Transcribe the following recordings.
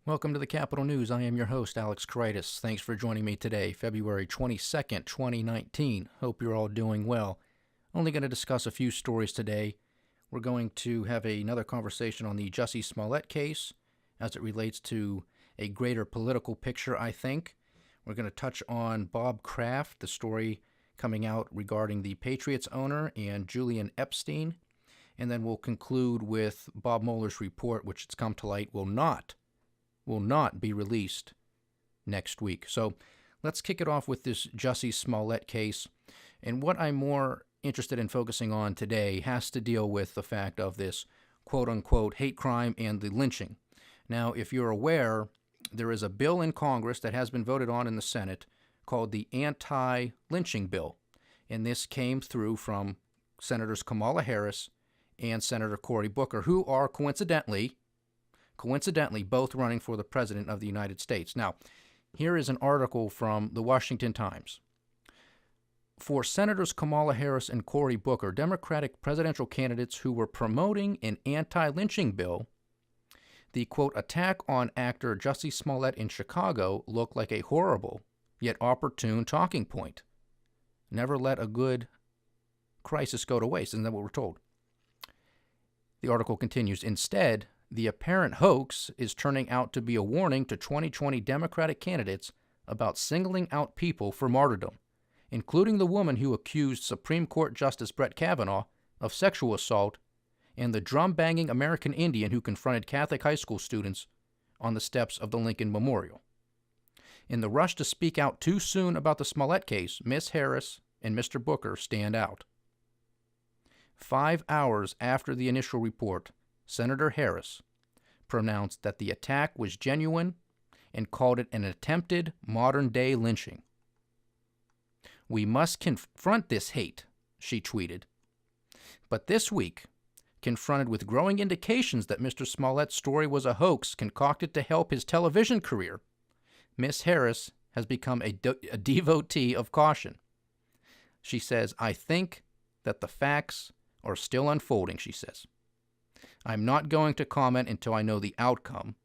Welcome to the Capitol News. I am your host, Alex Kreitis. Thanks for joining me today, February 22nd, 2019. Hope you're all doing well. Only going to discuss a few stories today. We're going to have another conversation on the Jussie Smollett case as it relates to a greater political picture, I think. We're going to touch on Bob Kraft, the story coming out regarding the Patriots owner, and Julian Epstein. And then we'll conclude with Bob Mueller's report, which has come to light will not be released next week. So let's kick it off with this Jussie Smollett case. And what I'm more interested in focusing on today has to deal with the fact of this quote-unquote hate crime and the lynching. Now, if you're aware, there is a bill in Congress that has been voted on in the Senate called the Anti-Lynching bill. And this came through from Senators Kamala Harris and Senator Cory Booker, who are coincidentally both running for the President of the United States. Now, here is an article from the Washington Times. For Senators Kamala Harris and Cory Booker, Democratic presidential candidates who were promoting an anti-lynching bill, the, quote, attack on actor Jussie Smollett in Chicago looked like a horrible yet opportune talking point. Never let a good crisis go to waste. Isn't that what we're told? The article continues. Instead, the apparent hoax is turning out to be a warning to 2020 Democratic candidates about singling out people for martyrdom, including the woman who accused Supreme Court Justice Brett Kavanaugh of sexual assault and the drum-banging American Indian who confronted Catholic high school students on the steps of the Lincoln Memorial. In the rush to speak out too soon about the Smollett case, Ms. Harris and Mr. Booker stand out. 5 hours after the initial report, Senator Harris pronounced that the attack was genuine and called it an attempted modern-day lynching. We must confront this hate, she tweeted. But this week, confronted with growing indications that Mr. Smollett's story was a hoax concocted to help his television career, Ms. Harris has become a devotee of caution. She says, I think that the facts are still unfolding, she says. I'm not going to comment until I know the outcome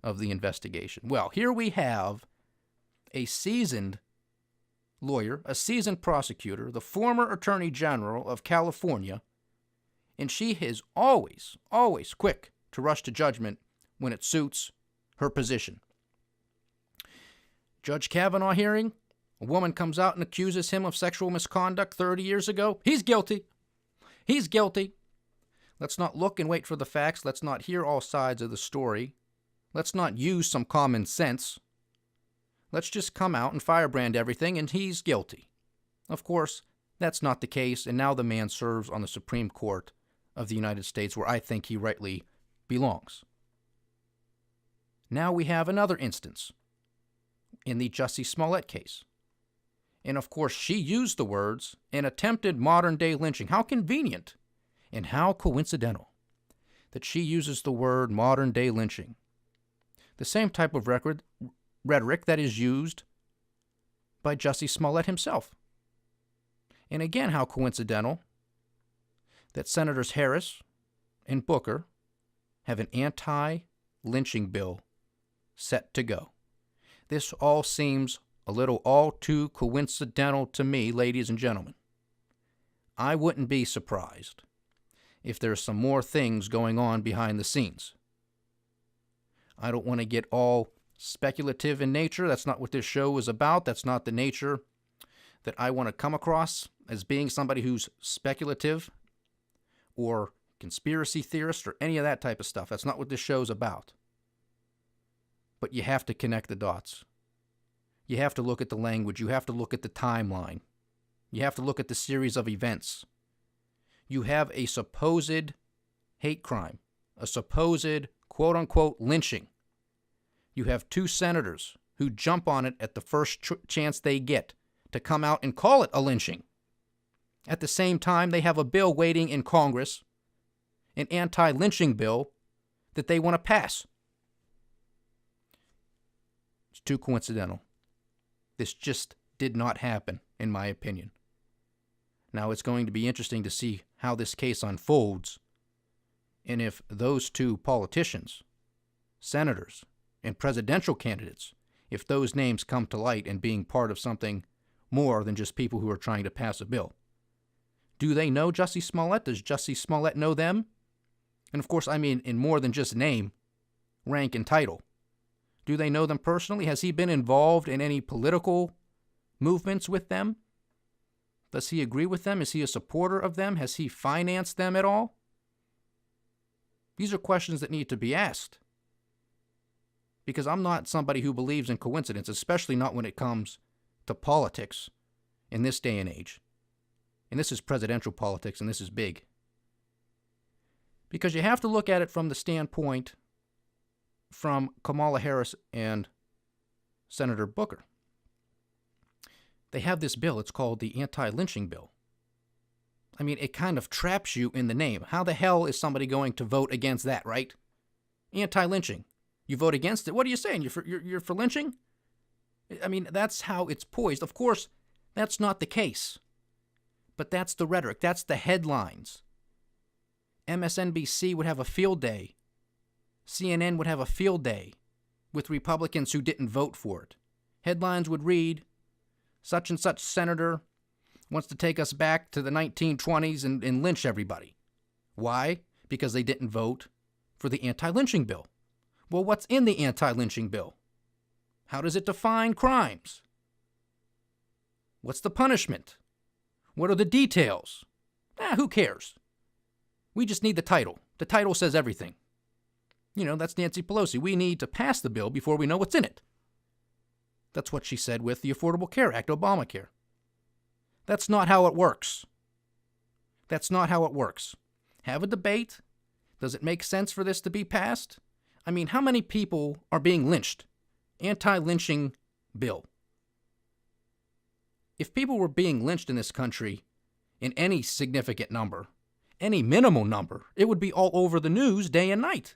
of the investigation. Well, here we have a seasoned lawyer, a seasoned prosecutor, the former Attorney General of California, and she is always quick to rush to judgment when it suits her position. Judge Kavanaugh hearing, a woman comes out and accuses him of sexual misconduct 30 years ago. He's guilty. He's guilty. Let's not look and wait for the facts. Let's not hear all sides of the story. Let's not use some common sense. Let's just come out and firebrand everything, and he's guilty. Of course, that's not the case, and now the man serves on the Supreme Court of the United States, where I think he rightly belongs. Now we have another instance in the Jussie Smollett case. And of course, she used the words, an attempted modern-day lynching. How convenient and how coincidental that she uses the word modern-day lynching. The same type of rhetoric that is used by Jussie Smollett himself. And again, how coincidental that Senators Harris and Booker have an anti-lynching bill set to go. This all seems a little all too coincidental to me, ladies and gentlemen. I wouldn't be surprised if there's some more things going on behind the scenes. I don't want to get all speculative in nature. That's not what this show is about. That's not the nature that I want to come across as being somebody who's speculative or conspiracy theorist or any of that type of stuff. That's not what this show's about. But you have to connect the dots. You have to look at the language. You have to look at the timeline. You have to look at the series of events. You have a supposed hate crime, a supposed quote-unquote lynching. You have two senators who jump on it at the first chance they get to come out and call it a lynching. At the same time, they have a bill waiting in Congress, an anti-lynching bill that they want to pass. It's too coincidental. This just did not happen, in my opinion. Now, it's going to be interesting to see how this case unfolds and if those two politicians, senators, and presidential candidates if those names come to light and being part of something more than just people who are trying to pass a bill. Do they know Jussie Smollett? Does Jussie Smollett know them? And of course, I mean in more than just name, rank, and title. Do they know them personally? Has he been involved in any political movements with them? Does he agree with them? Is he a supporter of them? Has he financed them at all? These are questions that need to be asked. Because I'm not somebody who believes in coincidence, especially not when it comes to politics in this day and age. And this is presidential politics, and this is big. Because you have to look at it from the standpoint from Kamala Harris and Senator Booker. They have this bill. It's called the Anti-Lynching bill. I mean, it kind of traps you in the name. How the hell is somebody going to vote against that, right? Anti-lynching. You vote against it. What are you saying? You're for lynching? I mean, that's how it's poised. Of course, that's not the case. But that's the rhetoric. That's the headlines. MSNBC would have a field day. CNN would have a field day with Republicans who didn't vote for it. Headlines would read, such and such senator wants to take us back to the 1920s and lynch everybody. Why? Because they didn't vote for the anti-lynching bill. Well, what's in the anti-lynching bill? How does it define crimes? What's the punishment? What are the details? Who cares? We just need the title. The title says everything. You know, that's Nancy Pelosi. We need to pass the bill before we know what's in it. That's what she said with the Affordable Care Act, Obamacare. That's not how it works. That's not how it works. Have a debate. Does it make sense for this to be passed? I mean, how many people are being lynched? Anti-lynching bill. If people were being lynched in this country in any significant number, any minimal number, it would be all over the news day and night.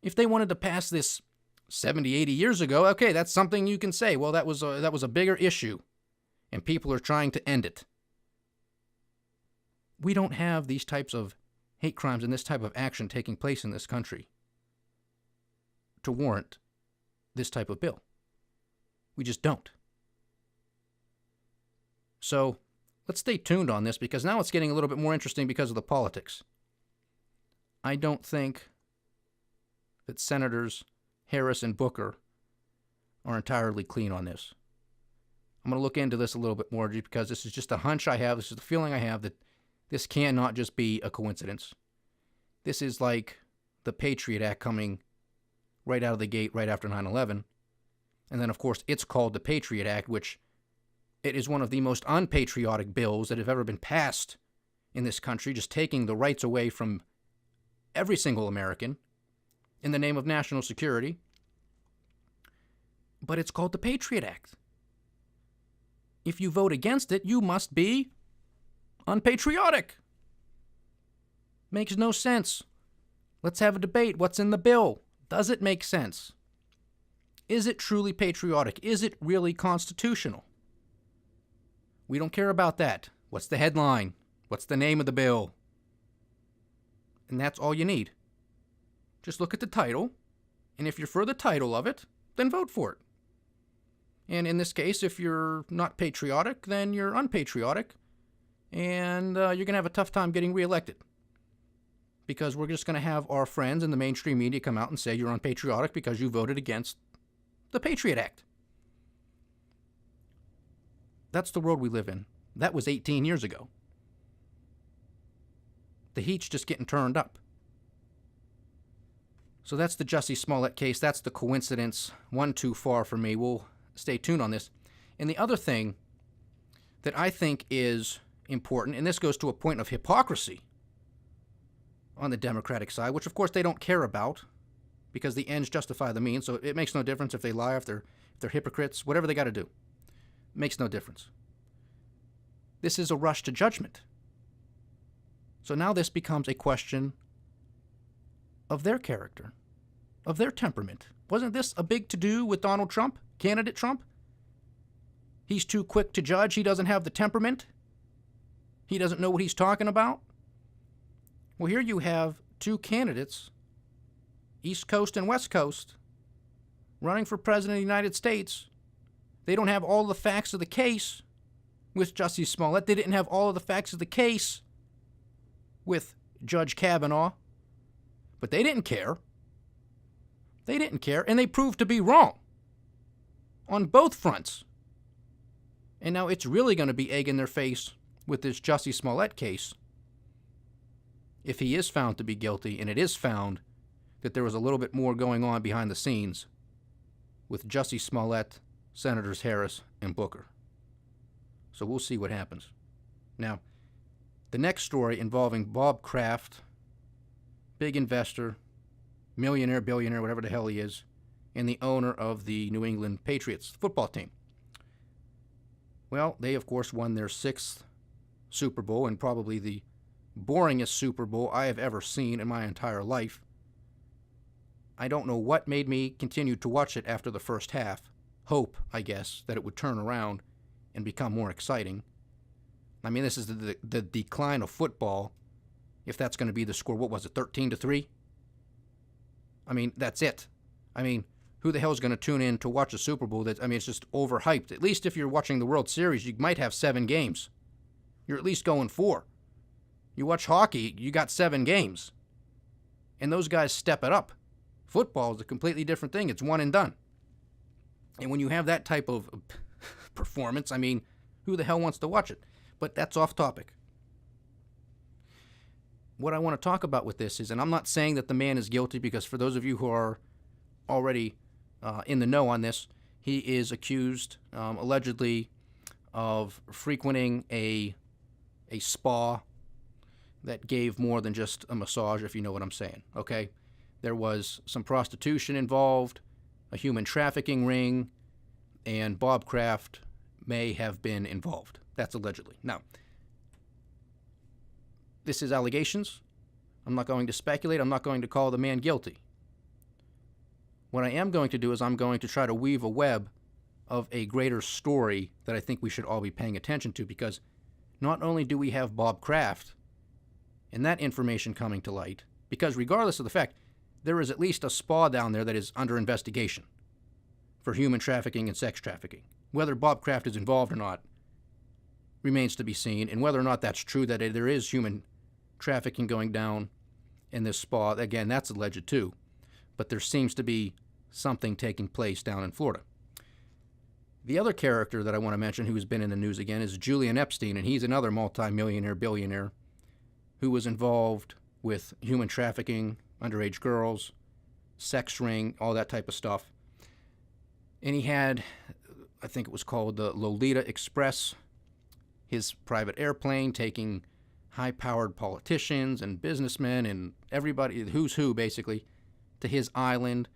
If they wanted to pass this 70, 80 years ago, okay, that's something you can say. Well, that was a bigger issue, and people are trying to end it. We don't have these types of hate crimes and this type of action taking place in this country to warrant this type of bill. We just don't. So let's stay tuned on this, because now it's getting a little bit more interesting because of the politics. I don't think that Senators Harris and Booker are entirely clean on this. I'm going to look into this a little bit more because this is just a hunch I have. This is the feeling I have that this cannot just be a coincidence. This is like the Patriot Act coming right out of the gate right after 9/11. And then, of course, it's called the Patriot Act, which it is one of the most unpatriotic bills that have ever been passed in this country, just taking the rights away from every single American in the name of national security. But it's called the Patriot Act. If you vote against it, you must be unpatriotic. Makes no sense. Let's have a debate. What's in the bill? Does it make sense? Is it truly patriotic? Is it really constitutional? We don't care about that. What's the headline? What's the name of the bill? And that's all you need. Just look at the title, and if you're for the title of it, then vote for it. And in this case, if you're not patriotic, then you're unpatriotic, and you're going to have a tough time getting reelected. Because we're just going to have our friends in the mainstream media come out and say you're unpatriotic because you voted against the Patriot Act. That's the world we live in. That was 18 years ago. The heat's just getting turned up. So that's the Jussie Smollett case. That's the coincidence. One too far for me. We'll stay tuned on this. And the other thing that I think is important, and this goes to a point of hypocrisy on the Democratic side, which of course they don't care about because the ends justify the means. So it makes no difference if they lie, if they're hypocrites, whatever they got to do. It makes no difference. This is a rush to judgment. So now this becomes a question of their character, of their temperament. Wasn't this a big to-do with Donald Trump, candidate Trump? He's too quick to judge. He doesn't have the temperament. He doesn't know what he's talking about. Well, here you have two candidates East Coast and West Coast, running for president of the United States. They don't have all the facts of the case with Justice Smollett. They didn't have all of the facts of the case with Judge Kavanaugh. But they didn't care. They didn't care, and they proved to be wrong on both fronts. And now it's really going to be egg in their face with this Justice Smollett case if he is found to be guilty, and it is found that there was a little bit more going on behind the scenes with Justice Smollett, Senators Harris, and Booker. So we'll see what happens. Now, the next story involving Bob Kraft, big investor, millionaire, billionaire, whatever the hell he is, and the owner of the New England Patriots football team. Well, they, of course, won their 6th Super Bowl, and probably the boringest Super Bowl I have ever seen in my entire life. I don't know what made me continue to watch it after the first half. Hope, I guess, that it would turn around and become more exciting. I mean, this is the decline of football. If that's going to be the score, what was it, 13-3? I mean, that's it. I mean, who the hell is going to tune in to watch a Super Bowl it's just overhyped. At least if you're watching the World Series, you might have 7 games. You're at least going 4. You watch hockey, you got 7 games. And those guys step it up. Football is a completely different thing. It's one and done. And when you have that type of performance, I mean, who the hell wants to watch it? But that's off topic. What I want to talk about with this is, and I'm not saying that the man is guilty, because for those of you who are already in the know on this, he is accused, allegedly, of frequenting a spa that gave more than just a massage, if you know what I'm saying, okay? There was some prostitution involved, a human trafficking ring, and Bob Kraft may have been involved. That's allegedly. Now, this is allegations. I'm not going to speculate. I'm not going to call the man guilty. What I am going to do is I'm going to try to weave a web of a greater story that I think we should all be paying attention to, because not only do we have Bob Kraft and that information coming to light, because regardless of the fact, there is at least a spa down there that is under investigation for human trafficking and sex trafficking. Whether Bob Kraft is involved or not remains to be seen, and whether or not that's true, that there is human trafficking going down in this spa, again, that's alleged too. But there seems to be something taking place down in Florida. The other character that I want to mention who has been in the news again is Julian Epstein, and he's another multi-millionaire, billionaire who was involved with human trafficking, underage girls, sex ring, all that type of stuff. And he had, I think it was called the Lolita Express, his private airplane taking high-powered politicians and businessmen and everybody, who's who basically, to his island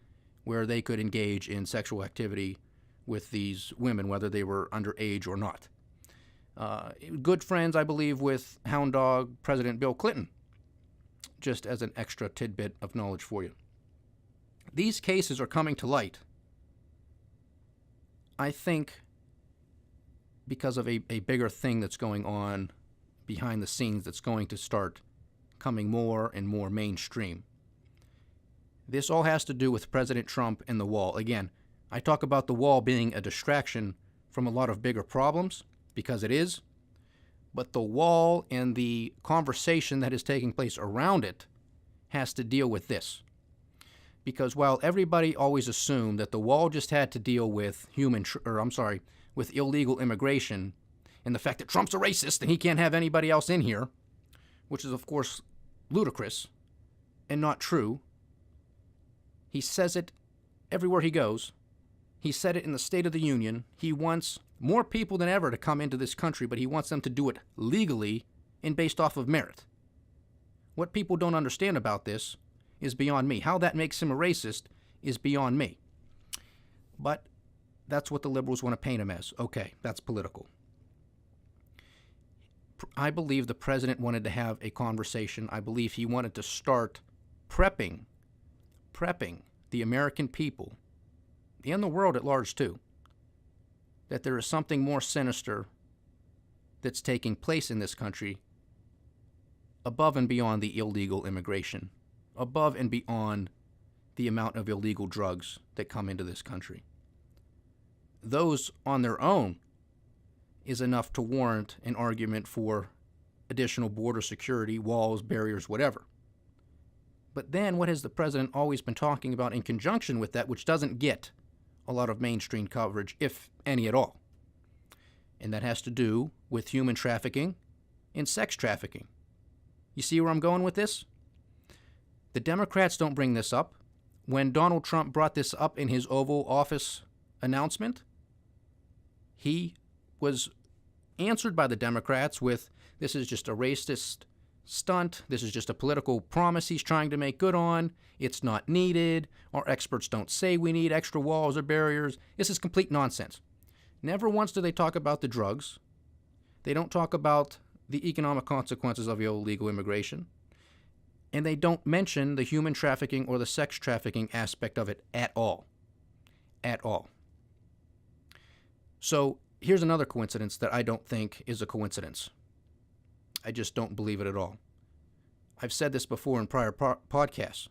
where they could engage in sexual activity with these women, whether they were underage or not. Good friends, I believe, with hound dog President Bill Clinton, just as an extra tidbit of knowledge for you. These cases are coming to light, I think, because of a bigger thing that's going on behind the scenes that's going to start coming more and more mainstream. This all has to do with President Trump and the wall. Again, I talk about the wall being a distraction from a lot of bigger problems, because it is, but the wall and the conversation that is taking place around it has to deal with this. Because while everybody always assumed that the wall just had to deal with with illegal immigration and the fact that Trump's a racist and he can't have anybody else in here, which is of course ludicrous and not true. He says it everywhere he goes. He said it in the State of the Union. He wants more people than ever to come into this country, but he wants them to do it legally and based off of merit. What people don't understand about this is beyond me. How that makes him a racist is beyond me. But that's what the liberals want to paint him as. Okay, that's political. I believe the president wanted to have a conversation. I believe he wanted to start prepping the American people, and the world at large too, that there is something more sinister that's taking place in this country above and beyond the illegal immigration, above and beyond the amount of illegal drugs that come into this country. Those on their own is enough to warrant an argument for additional border security, walls, barriers, whatever. But then what has the president always been talking about in conjunction with that, which doesn't get a lot of mainstream coverage, if any at all? And that has to do with human trafficking and sex trafficking. You see where I'm going with this? The Democrats don't bring this up. When Donald Trump brought this up in his Oval Office announcement, he was answered by the Democrats with, this is just a racist stunt. This is just a political promise he's trying to make good on. It's not needed. Our experts don't say we need extra walls or barriers. This is complete nonsense. Never once do they talk about the drugs. They don't talk about the economic consequences of illegal immigration. And they don't mention the human trafficking or the sex trafficking aspect of it at all. At all. So here's another coincidence that I don't think is a coincidence. I just don't believe it at all. I've said this before in prior podcasts.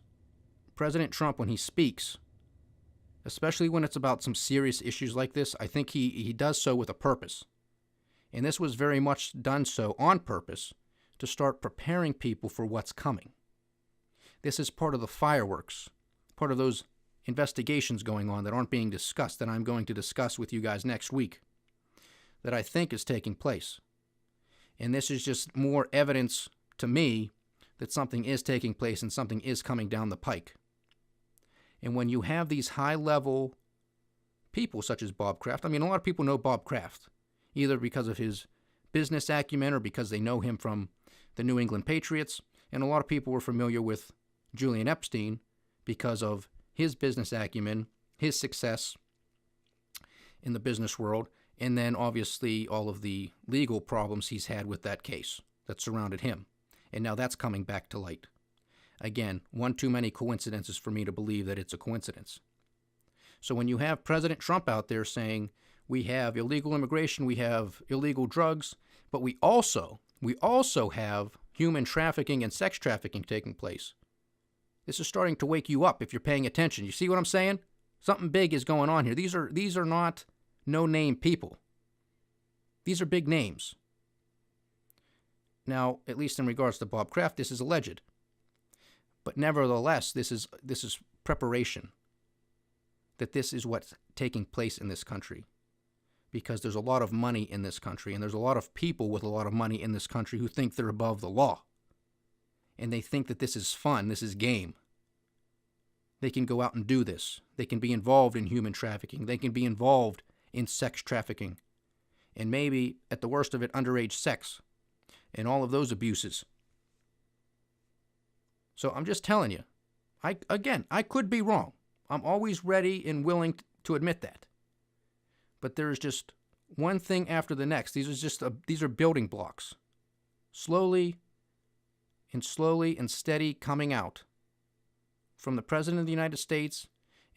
President Trump, when he speaks, especially when it's about some serious issues like this, I think he does so with a purpose. And this was very much done so on purpose to start preparing people for what's coming. This is part of the fireworks, part of those investigations going on that aren't being discussed, that I'm going to discuss with you guys next week, that I think is taking place. And this is just more evidence to me that something is taking place and something is coming down the pike. And when you have these high-level people such as Bob Kraft, I mean, a lot of people know Bob Kraft, either because of his business acumen or because they know him from the New England Patriots, and a lot of people were familiar with Julian Epstein because of his business acumen, his success in the business world, and then obviously all of the legal problems he's had with that case that surrounded him. And now that's coming back to light. Again, one too many coincidences for me to believe that it's a coincidence. So when you have President Trump out there saying, we have illegal immigration, we have illegal drugs, but we also have human trafficking and sex trafficking taking place. This is starting to wake you up if you're paying attention. You see what I'm saying? Something big is going on here. These are not no-name people. These are big names. Now, at least in regards to Bob Kraft, this is alleged. But nevertheless, this is preparation. That this is what's taking place in this country. Because there's a lot of money in this country, and there's a lot of people with a lot of money in this country who think they're above the law. And they think that this is fun, this is game. They can go out and do this. They can be involved in human trafficking. They can be involved in sex trafficking. And maybe, at the worst of it, underage sex. And all of those abuses. So I'm just telling you, I could be wrong. I'm always ready and willing to admit that. But there's just one thing after the next. These are building blocks. Slowly and steady coming out from the President of the United States,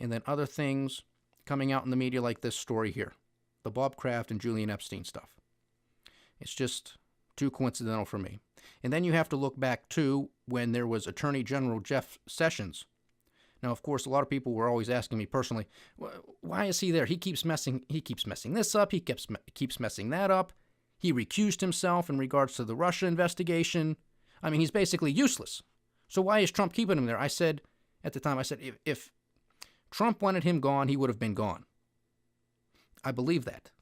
and then other things coming out in the media like this story here, the Bob Kraft and Julian Epstein stuff. It's just too coincidental for me. And then you have to look back, too, when there was Attorney General Jeff Sessions. Now, of course, a lot of people were always asking me personally, why is he there? He keeps messing this up. He keeps messing that up. He recused himself in regards to the Russia investigation. I mean, he's basically useless. So why is Trump keeping him there? At the time, I said, if Trump wanted him gone, he would have been gone. I believe that.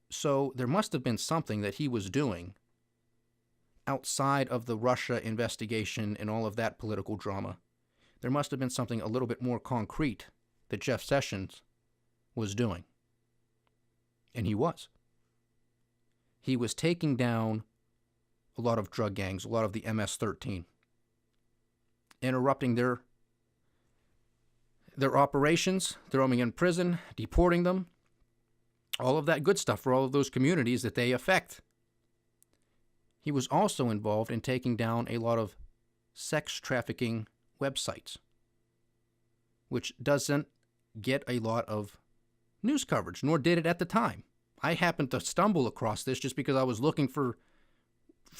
So there must have been something that he was doing outside of the Russia investigation and all of that political drama. There must have been something a little bit more concrete that Jeff Sessions was doing. And he was. He was taking down a lot of drug gangs, a lot of the MS-13, interrupting their operations, throwing them in prison, deporting them, all of that good stuff for all of those communities that they affect. He was also involved in taking down a lot of sex trafficking websites, which doesn't get a lot of news coverage, nor did it at the time. I happened to stumble across this just because I was looking for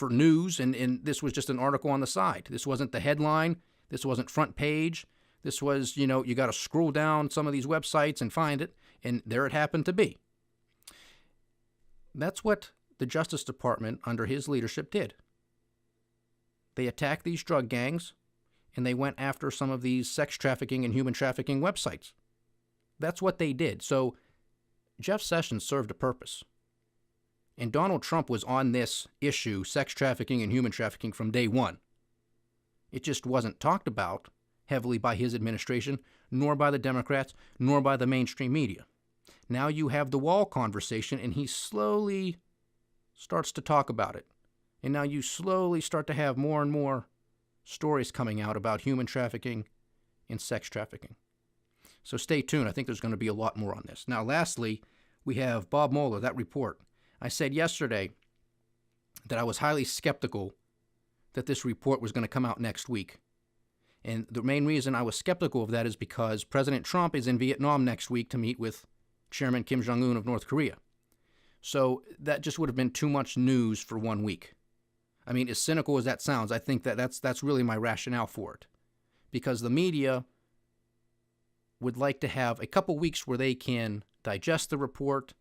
news, and this was just an article on the side. This wasn't the headline. This wasn't front page. This was, you got to scroll down some of these websites and find it, and there it happened to be. That's what the Justice Department, under his leadership, did. They attacked these drug gangs, and they went after some of these sex trafficking and human trafficking websites. That's what they did. So Jeff Sessions served a purpose. And Donald Trump was on this issue, sex trafficking and human trafficking, from day one. It just wasn't talked about heavily by his administration, nor by the Democrats, nor by the mainstream media. Now you have the wall conversation, and he slowly starts to talk about it. And now you slowly start to have more and more stories coming out about human trafficking and sex trafficking. So stay tuned. I think there's going to be a lot more on this. Now, lastly, we have Bob Mueller, that report. I said yesterday that I was highly skeptical that this report was going to come out next week. And the main reason I was skeptical of that is because President Trump is in Vietnam next week to meet with Chairman Kim Jong-un of North Korea. So that just would have been too much news for 1 week. I mean, as cynical as that sounds, I think that's really my rationale for it. Because the media would like to have a couple weeks where they can digest the report,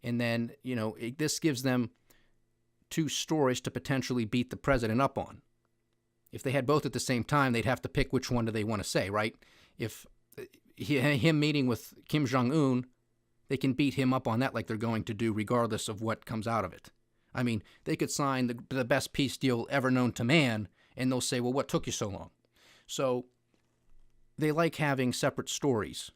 and then, this gives them two stories to potentially beat the president up on. If they had both at the same time, they'd have to pick which one do they want to say, right? If him meeting with Kim Jong-un, they can beat him up on that like they're going to do regardless of what comes out of it. I mean, they could sign the best peace deal ever known to man, and they'll say, well, what took you so long? So they like having separate stories,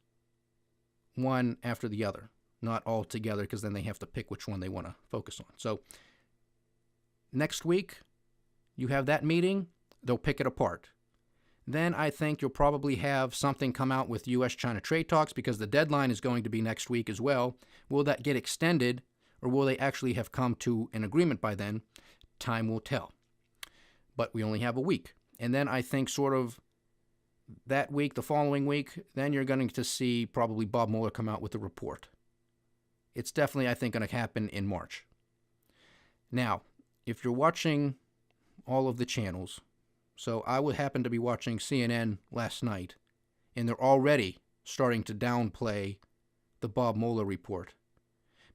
one after the other, not all together, because then they have to pick which one they want to focus on. So next week, you have that meeting. They'll pick it apart. Then I think you'll probably have something come out with U.S.-China trade talks, because the deadline is going to be next week as well. Will that get extended, or will they actually have come to an agreement by then? Time will tell. But we only have a week. And then I think sort of that week, the following week, then you're going to see probably Bob Mueller come out with a report. It's definitely, I think, going to happen in March. Now, if you're watching all of the channels, so I would happen to be watching CNN last night, and they're already starting to downplay the Bob Mueller report,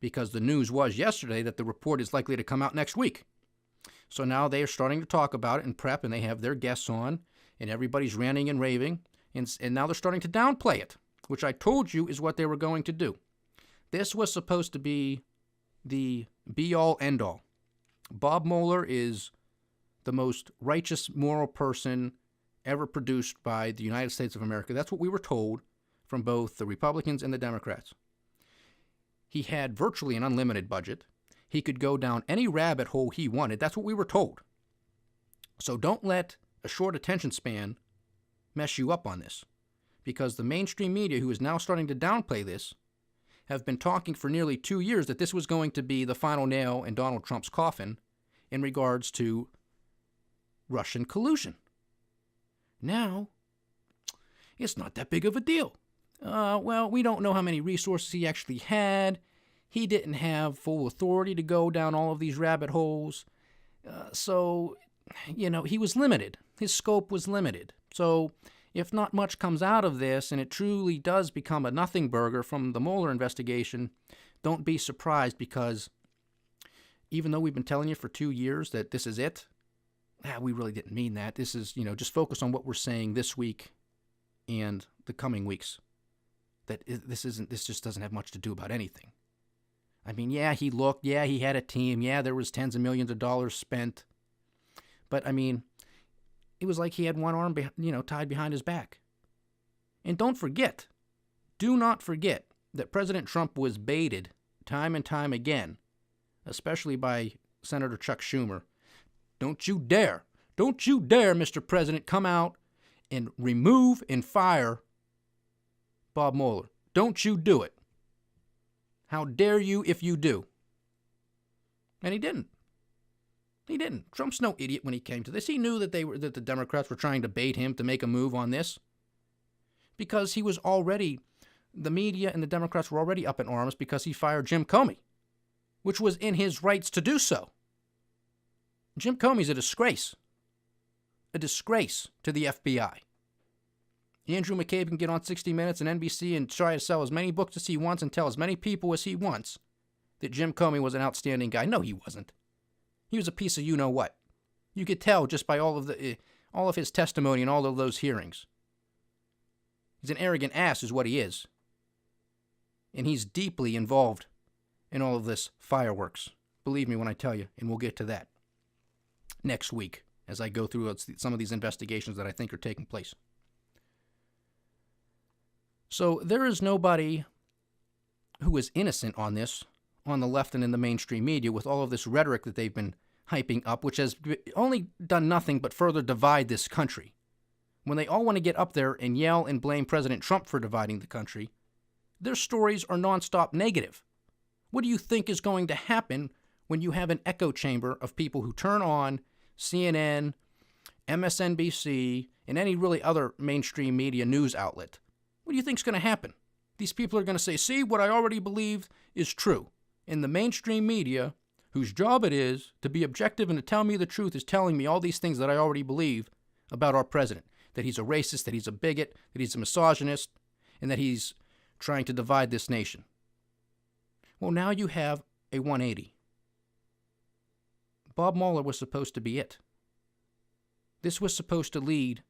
because the news was yesterday that the report is likely to come out next week. So now they are starting to talk about it and prep, and they have their guests on, and everybody's ranting and raving, and now they're starting to downplay it, which I told you is what they were going to do. This was supposed to be the be-all, end-all. Bob Mueller is the most righteous, moral person ever produced by the United States of America. That's what we were told from both the Republicans and the Democrats. He had virtually an unlimited budget. He could go down any rabbit hole he wanted. That's what we were told. So don't let a short attention span mess you up on this, because the mainstream media, who is now starting to downplay this, have been talking for nearly 2 years that this was going to be the final nail in Donald Trump's coffin in regards to Russian collusion. Now, it's not that big of a deal. Well, we don't know how many resources he actually had. He didn't have full authority to go down all of these rabbit holes. So, he was limited. His scope was limited. So, if not much comes out of this, and it truly does become a nothing burger from the Mueller investigation, don't be surprised, because even though we've been telling you for 2 years that this is it, we really didn't mean that. This is, just focus on what we're saying this week and the coming weeks. That this just doesn't have much to do about anything. I mean, yeah, he looked, yeah, he had a team, yeah, there was tens of millions of dollars spent. But, I mean, it was like he had one arm, tied behind his back. And do not forget that President Trump was baited time and time again, especially by Senator Chuck Schumer. Don't you dare, Mr. President, come out and remove and fire Bob Mueller. Don't you do it. How dare you if you do? And he didn't. Trump's no idiot when he came to this. He knew that the Democrats were trying to bait him to make a move on this, because he was already, the media and the Democrats were already up in arms because he fired Jim Comey, which was in his rights to do so. Jim Comey's a disgrace to the FBI. Andrew McCabe can get on 60 Minutes and NBC and try to sell as many books as he wants and tell as many people as he wants that Jim Comey was an outstanding guy. No, he wasn't. He was a piece of you-know-what. You could tell just by all of his testimony and all of those hearings. He's an arrogant ass is what he is. And he's deeply involved in all of this fireworks. Believe me when I tell you, and we'll get to that next week as I go through some of these investigations that I think are taking place. So there is nobody who is innocent on this, on the left and in the mainstream media, with all of this rhetoric that they've been hyping up, which has only done nothing but further divide this country. When they all want to get up there and yell and blame President Trump for dividing the country, their stories are nonstop negative. What do you think is going to happen when you have an echo chamber of people who turn on CNN, MSNBC, and any really other mainstream media news outlet? What do you think is going to happen? These people are going to say, see, what I already believe is true. And the mainstream media, whose job it is to be objective and to tell me the truth, is telling me all these things that I already believe about our president. That he's a racist, that he's a bigot, that he's a misogynist, and that he's trying to divide this nation. Well, now you have a 180. Bob Mueller was supposed to be it. This was supposed to lead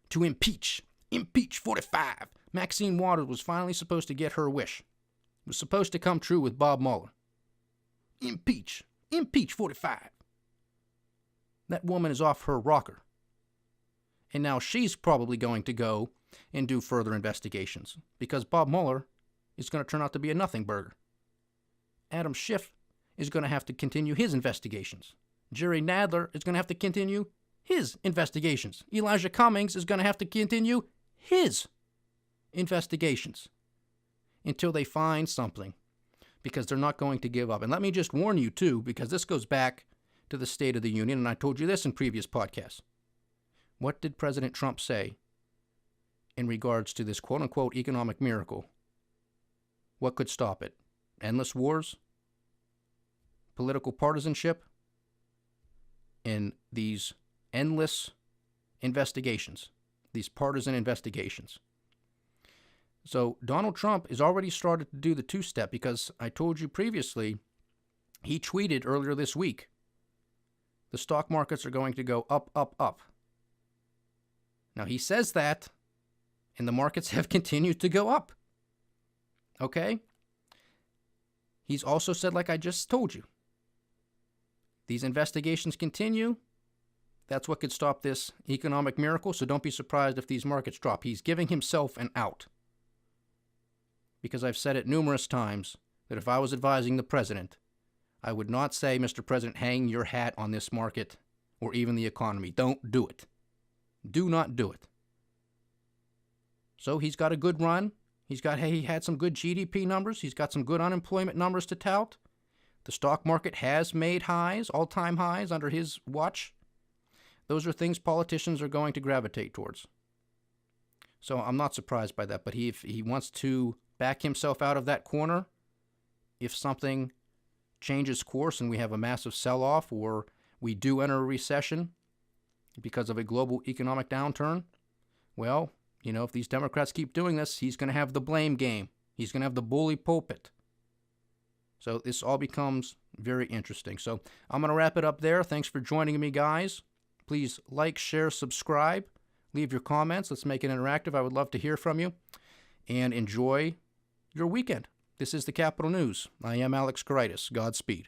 to impeach 45. Maxine Waters was finally supposed to get her wish. It was supposed to come true with Bob Mueller. Impeach 45. That woman is off her rocker. And now she's probably going to go and do further investigations because Bob Mueller is going to turn out to be a nothing burger. Adam Schiff is going to have to continue his investigations. Jerry Nadler is going to have to continue his investigations. Elijah Cummings is going to have to continue his investigations until they find something, because they're not going to give up. And let me just warn you, too, because this goes back to the State of the Union, and I told you this in previous podcasts. What did President Trump say in regards to this quote-unquote economic miracle? What could stop it? Endless wars? Political partisanship? And these endless investigations, these partisan investigations. So Donald Trump has already started to do the two-step, because I told you previously, he tweeted earlier this week, the stock markets are going to go up, up, up. Now he says that, and the markets have continued to go up. Okay? He's also said, like I just told you, these investigations continue. That's what could stop this economic miracle, so don't be surprised if these markets drop. He's giving himself an out. Because I've said it numerous times that if I was advising the president, I would not say, Mr. President, hang your hat on this market or even the economy. Don't do it. Do not do it. So he's got a good run. He had some good GDP numbers. He's got some good unemployment numbers to tout. The stock market has made highs, all-time highs, under his watch. Those are things politicians are going to gravitate towards. So I'm not surprised by that. But if he wants to back himself out of that corner, if something changes course and we have a massive sell-off, or we do enter a recession because of a global economic downturn, well, if these Democrats keep doing this, he's going to have the blame game. He's going to have the bully pulpit. So this all becomes very interesting. So I'm going to wrap it up there. Thanks for joining me, guys. Please like, share, subscribe. Leave your comments. Let's make it interactive. I would love to hear from you. And enjoy your weekend. This is the Capital News. I am Alex Karitis. Godspeed.